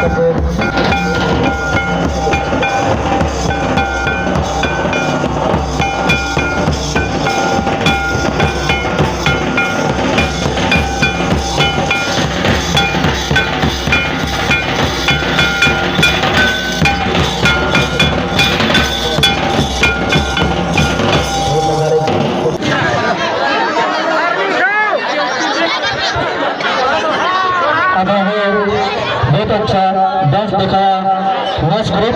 बहुत अच्छा डांस दिखाया नेक्स्ट ग्रुप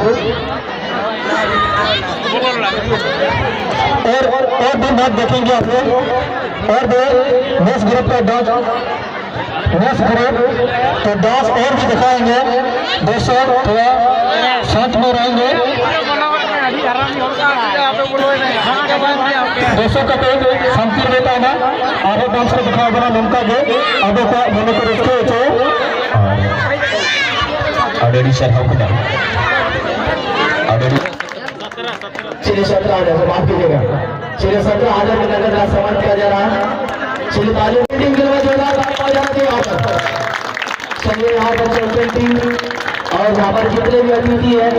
और भी मैच देखेंगे आप लोग और भी नेक्स्ट ग्रुप का डांस नेक्स्ट ग्रुप तो डांस और भी दिखाएंगे दर्शक थोड़ा शांत में रहेंगे दर्शक का पेज शांति रहता है ना आगे डांस को दिखाया बना नमका के आगे का मनो को रखते हो ऑलरेडी सर हो गया ऑलरेडी चलिए 17,000 माफ कीजिएगा चलिए 17,000 की नगद राशि सम्मान किया जा रहा है चलिए तालियों की टीम के लिए जोरदार तालियां बजाना चाहिए यहाँ पर चलिए यहाँ पर चैंपियन टीम और यहाँ पर जितने भी अतिथि हैं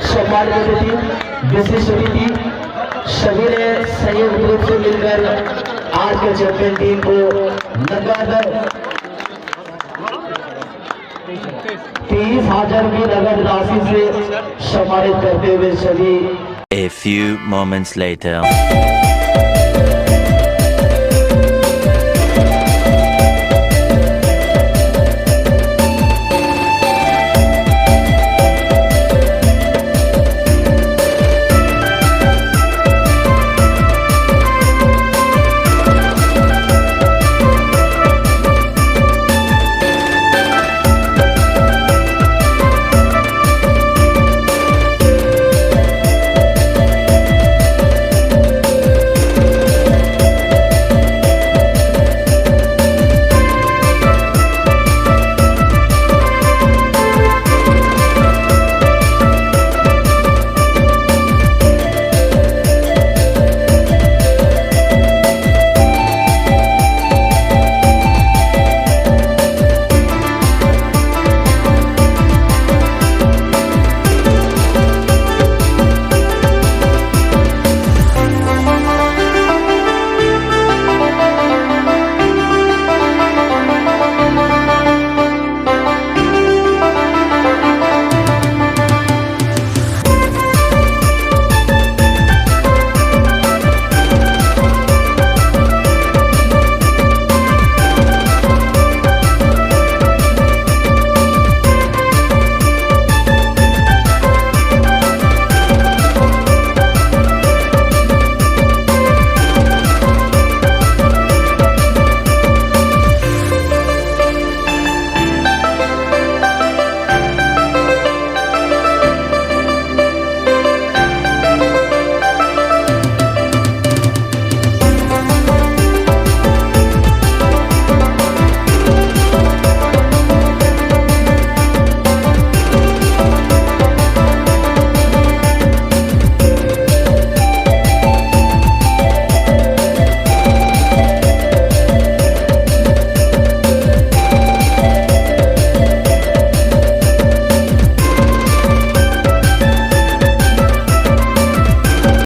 सम्मान के अतिथि विशिष्ट अतिथि सभी ने संयुक्त रूप से मिलकर आज के चैंपियन टीम को नगद 30,000 की नगद राशि से सम्मानित करते हुए सभी A few moments later